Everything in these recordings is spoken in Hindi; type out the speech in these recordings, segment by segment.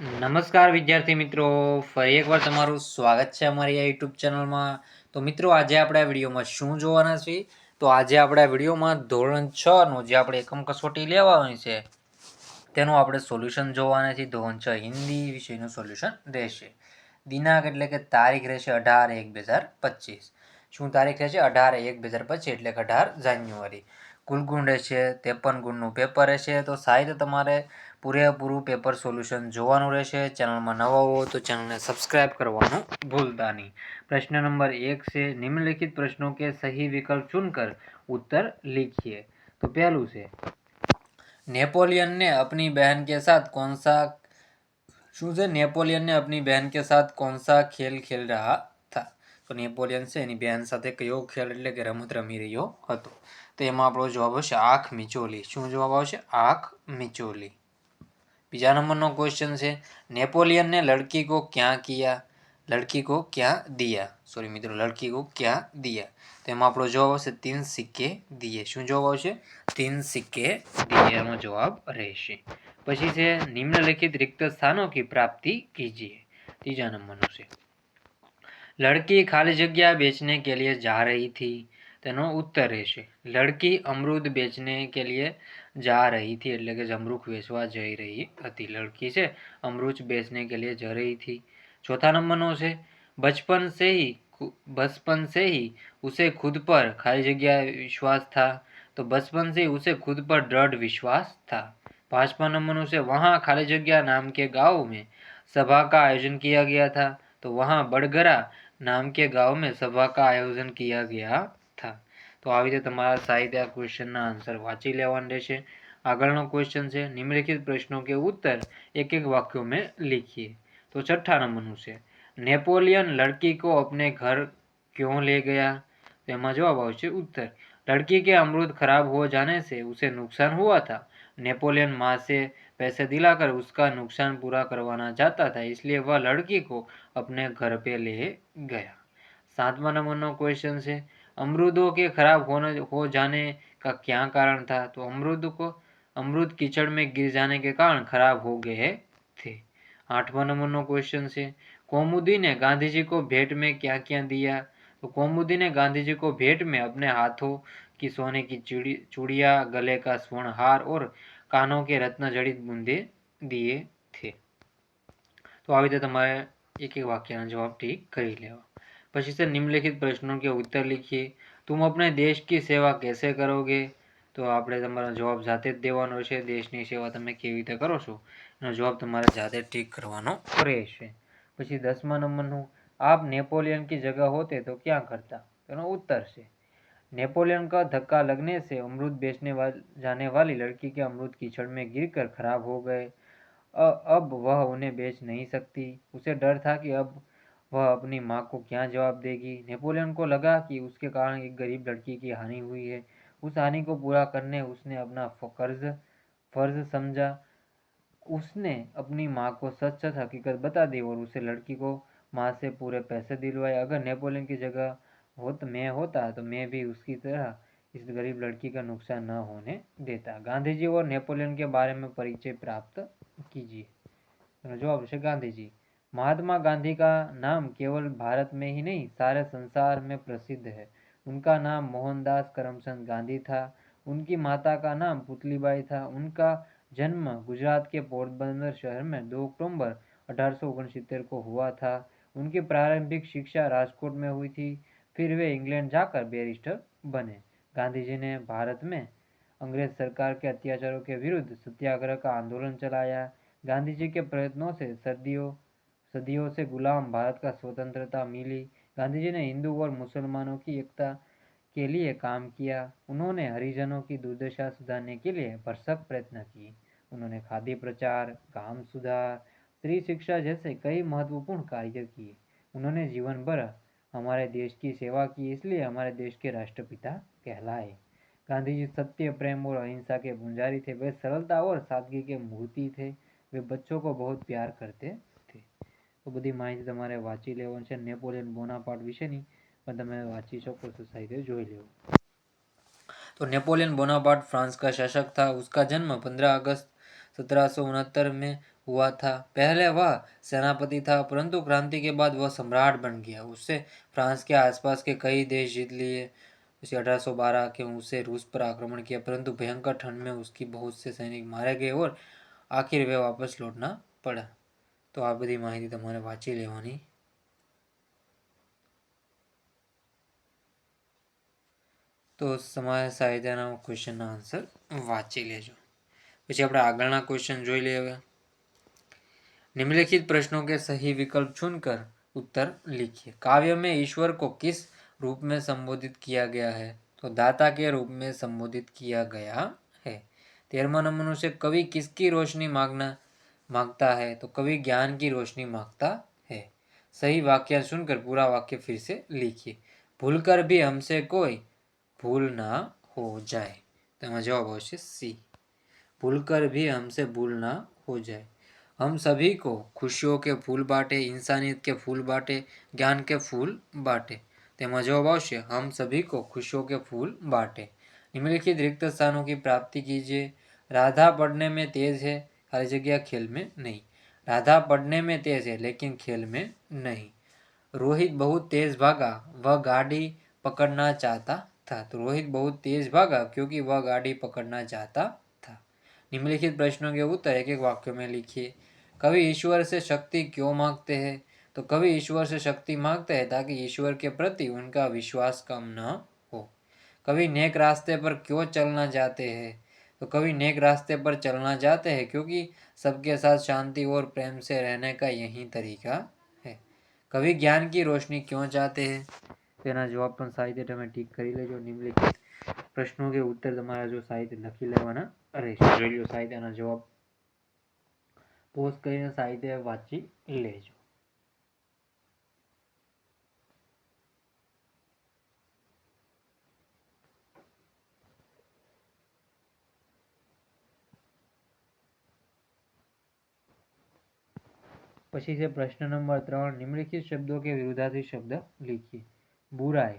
નમસ્કાર વિદ્યાર્થી મિત્રો, ફરી એકવાર તમારું સ્વાગત છે અમારી આ યુટ્યુબ ચેનલમાં. તો મિત્રો, આજે આપણે આ વિડીયોમાં શું જોવાના છીએ? તો આજે આપણે આ વિડીયોમાં ધોરણ 6નું જે આપણે એકમ કસોટી લેવાની છે તેનું આપણે સોલ્યુશન જોવાના છીએ. ધોરણ 6 હિન્દી વિષયનું સોલ્યુશન રહેશે. દિનાંક એટલે કે તારીખ રહેશે 18/1/2025. શું તારીખ રહેશે? 18/1/2025 એટલે કે 18 જાન્યુઆરી. કુલ ગુણ રહેશે 53 ગુણનું પેપર રહેશે. તો સાહિત્ય તમારે પૂરેપૂરું પેપર સોલ્યુશન જોવાનું રહેશે. ચેનલમાં નવા હો તો ચેનલને સબસ્ક્રાઇબ કરવાનું ભूलता नहीं. प्रश्न नंबर 1 से निम्नलिखित प्रश्नों के सही विकल्प चुनकर उत्तर लिखिए. तो पहलू से, नेपोलियन ने अपनी बहन के साथ कौन सा શું છે? નેપોલિયન ને अपनी बहन के साथ कौन सा खेल खेल रहा था? તો નેપોલિયન છે એની બહેન સાથે કયો ખેલ એટલે કે રમત રમી રહ્યો હતો? તો એમાં આપણો જવાબ આવશે આંખ મિચોલી. શું જવાબ આવશે? આંખ મિચોલી. બીજા નંબરનો ક્વેશ્ચન છે, नेपोलियन ने लड़की को क्या किया? लड़की को क्या दिया? સોરી મિત્રો, लड़की को क्या दिया? તો એમાં આપણો જવાબ આવશે 3 સિક્કે દિए. શું જવાબ આવશે? 3 સિક્કે દિए એનો જવાબ રહેશે. પછી છે, निम्नलिखित रिक्त स्थानों की प्राप्ति कीजिए. ત્રીજા નંબરનું છે, लड़की खाली जगह बेचने के लिए जा रही थी. તેનો ઉત્તર રહેશે લડકી અમૃદ બેચને કે लिए जा रही थी એટલે કે જમરૂખ વેચવા જઈ રહી હતી. લડકી છે अमरूद बेचने के लिए जा रही थी. चौथा नंबर છે, बचपन से ही उसे खुद पर खाली जगह विश्वास था. तो बचपन से ही उसे खुद पर दृढ़ विश्वास था. 5वां नंबर से, वहाँ खाली जगह नाम के गांव में सभा का आयोजन किया गया था. तो वहाँ बड़गरा नाम के गांव में सभा का आयोजन किया गया था. तो આવી રીતે તમારા સાહિત્ય ક્વેશ્ચનના આન્સર વાંચી લેવાના રહેશે. આગળનો ક્વેશ્ચન છે, નિમ્નલિખિત પ્રશ્નों के उत्तर एक एक वाक्यों में लिखिए. तो छठा नंबरનું છે, नेपोलियन लड़की को अपने घर क्यों ले गया? तो એમાં જવાબ આવશે उत्तर, लड़की के अमरूद खराब हो जाने से उसे नुकसान हुआ था. नेपोलियन माँ से पैसे दिलाकर उसका नुकसान पूरा करवाना चाहता था, इसलिए वह लड़की को अपने घर पे ले गया. 7वां नंबरનો क्वेश्चन છે, अमरूदों के खराब हो जाने का क्या कारण था? तो अमरूद कीचड़ में गिर जाने के कारण खराब हो गए थे. 8वां नंबरનો क्वेश्चन છે, कौमुदी ने गांधी जी को भेंट में क्या क्या दिया? तो कौमुदी ने गांधी जी को भेंट में अपने हाथों की सोने की चूड़िया, गले का स्वर्ण हार और कानों के रत्न जड़ित बूंदे दिए थे. तो આવી રીતે તમારે એક એક વાક્યના જવાબ ઠીક કરી લેવા. પછી से निम्नलिखित प्रश्नों के उत्तर लिखिए. तुम अपने देश की सेवा कैसे करोगे? તો આપણે તમારો જવાબ જાતે જ દેવાનો છે. દેશની સેવા તમે કેવી રીતે કરો છો એનો જવાબ તમારે જાતે ઠીક કરવાનો રહેશે. પછી 10મા નંબરનું, आप नेपोलियन की जगह होते तो क्या करता? તેનો उत्तर છે, नेपोलियन का धक्का लगने से अमरूद बेचने जाने वाली लड़की के अमरूद कीचड़ में गिरकर खराब हो गए. अब वह उन्हें बेच नहीं सकती. उसे डर था कि अब वह अपनी माँ को क्या जवाब देगी. नेपोलियन को लगा कि उसके कारण एक गरीब लड़की की हानि हुई है. उस हानि को पूरा करने उसने अपना फर्ज समझा. उसने अपनी माँ को सच सच हकीकत बता दी और उसे लड़की को माँ से पूरे पैसे दिलवाए. अगर नेपोलियन की जगह मैं होता तो मैं भी उसकी तरह इस गरीब लड़की का नुकसान न होने देता. गांधी जी और नेपोलियन के बारे में परिचय प्राप्त कीजिए. जवाब है गांधी जी. महात्मा गांधी का नाम केवल भारत में ही नहीं सारे संसार में प्रसिद्ध है. उनका नाम मोहनदास करमचंद गांधी था. उनकी माता का नाम पुतलीबाई था. उनका जन्म गुजरात के पोरबंदर शहर में 2 अक्टूबर 1869 को हुआ था. उनकी प्रारंभिक शिक्षा राजकोट में हुई थी. फिर वे इंग्लैंड जाकर बैरिस्टर बने. गांधी जी ने भारत में अंग्रेज सरकार के अत्याचारों के विरुद्ध सत्याग्रह का आंदोलन चलाया. गांधी जी के प्रयत्नों से सदियों से गुलाम भारत का स्वतंत्रता मिली. गांधी जी ने हिंदू और मुसलमानों की एकता के लिए काम किया. उन्होंने हरिजनों की दुर्दशा सुधारने के लिए भरसक प्रयत्न किए. उन्होंने खादी प्रचार, काम सुधार, स्त्री शिक्षा जैसे कई महत्वपूर्ण कार्य किए. उन्होंने जीवन भर हमारे देश की सेवा की, इसलिए हमारे देश के राष्ट्रपिता कहलाए. गांधी जी सत्य, प्रेम और अहिंसा के पुजारी थे. वे सरलता और सादगी के मूर्ति थे. वे बच्चों को बहुत प्यार करते थे. तो बड़ी माहिती તમારે વાંચી લેવાની છે નેપોલિયન બોનાપાર્ટ વિશેની, પણ તમે વાંચી શકો છો, સાહિત્ય જોઈ લેવું. तो नेपोलियन बोनापार्ट फ्रांस का शासक था. उसका जन्म 15 अगस्त 1769 में हुआ था। पहले वह सेनापति था, परंतु क्रांति के बाद वह सम्राट बन गया। उससे फ्रांस के आसपास के कई देश जीत लिए। उसे 1812 के उससे रूस पर आक्रमण किया, परंतु भयंकर ठंड में उसकी बहुत से सैनिक मारे गए और आखिर वे वापस लौटना पड़ा। तो आ बधी माहिती तमारे वांची लेवानी। तो समाज साहित्यના ક્વેશ્ચનના આન્સર વાંચી લેજો। પછી આપણે આગળના ક્વેશ્ચન જોઈ લઈએ। હવે निम्नलिखित प्रश्नों के सही विकल्प चुनकर उत्तर लिखिए। काव्य में ईश्वर को किस रूप में संबोधित किया गया है? तो दाता के रूप में संबोधित किया गया है। 13वां नंबर से कवि किसकी रोशनी मांगता है? तो कवि ज्ञान की रोशनी मांगता है। सही वाक्य सुनकर पूरा वाक्य फिर से लिखिए। भूलकर भी हमसे कोई भूल ना हो जाए। तो जवाब आवश्य सी। भूलकर भी हमसे भूल ना हो जाए। हम सभी को खुशियों के फूल बांटे, इंसानियत के फूल बांटे, ज्ञान के फूल बांटे। तेमा जवाब आवश्य हम सभी को खुशियों के फूल बांटे। निम्नलिखित रिक्त स्थानों की प्राप्ति कीजिए। राधा पढ़ने में तेज है, खाली जगह खेल में नहीं। राधा पढ़ने में तेज है लेकिन खेल में नहीं। रोहित बहुत तेज भागा, वह गाड़ी पकड़ना चाहता था। तो रोहित बहुत तेज भागा क्योंकि वह गाड़ी पकड़ना चाहता था। निम्नलिखित प्रश्नों के उत्तर एक एक वाक्य में लिखिए। कवि ईश्वर से शक्ति क्यों मांगते हैं? तो कवि ईश्वर से शक्ति मांगते हैं ताकि ईश्वर के प्रति उनका विश्वास कम न हो। कवि नेक रास्ते पर क्यों चलना चाहते हैं? तो कवि नेक रास्ते पर चलना चाहते हैं क्योंकि सबके साथ शांति और प्रेम से रहने का यही तरीका है। कवि ज्ञान की रोशनी क्यों चाहते हैं? तेना जवाब पण साहित्य તમે ટીક કરી લેજો। નિમ્નલિખિત પ્રશ્નો કે ઉત્તર તમારા જો સાહિત્ય લખી લેવાના રહેશે। જોઈ લો સાહિત્યના જવાબ, પોઝ કરીને સાહિત્ય વાંચી લેજો। પછી છે પ્રશ્ન નંબર 3। નિમ્નલિખિત શબ્દો કે વિરુદ્ધાર્થી શબ્દ લીખીએ। बुराई,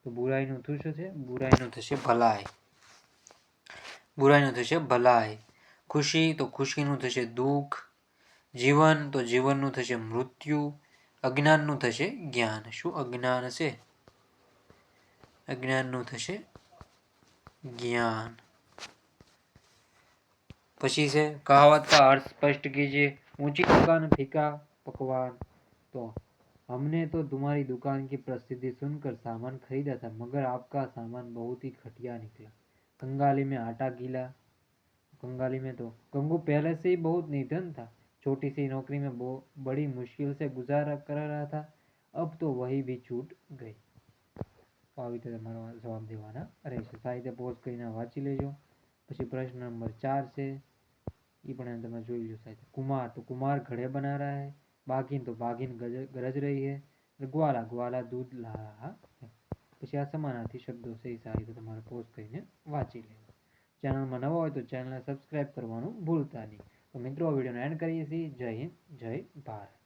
તો બુરાઈનું શું છે? બુરાઈનું થશે ભલાઈ। બુરાઈનું થશે ભલાઈ। ખુશી, તો ખુશીનું થશે દુઃખ। જીવન, તો જીવનનું થશે મૃત્યુ। અજ્ઞાનનું થશે જ્ઞાન। શું અજ્ઞાન છે? અજ્ઞાનનું થશે ज्ञान। પછી છે कहावत का अर्थ स्पष्ट कीजिए। ऊंची दुकान फीका पकवान। तो हमने तो तुम्हारी दुकान की प्रसिद्धि सुनकर सामान खरीदा था, मगर आपका सामान बहुत ही घटिया निकला। कंगाली में आटा गीला। कंगाली में तो गंगू पहले से ही बहुत निधन था। छोटी सी नौकरी में बड़ी मुश्किल से गुजारा कर रहा था, अब तो वही भी छूट गई। આવી રીતે તમારો જવાબ દેવાના રહેશે। સાહિત્ય પોઝ કરીને વાંચી લેજો। પછી પ્રશ્ન નંબર 4 છે, ये પણ તમે જોઈ લો સાહિત્ય। कुमार, तो कुमार घड़े बना रहा है। बागिन, तो बागिन गरज रही है। ग्वाला, ग्वाला दूध ला रहा है। પછી આ સમાનાર્થી શબ્દો છે એ સાહિત્ય તમારે પોઝ કરીને વાંચી લેવું। ચેનલમાં નવા હોય તો ચેનલને સબસ્ક્રાઈબ કરવાનું ભૂલતા નહીં। તો મિત્રો વિડીયોને એન્ડ કરીએ છીએ। જય હિન્દ, જય ભારત।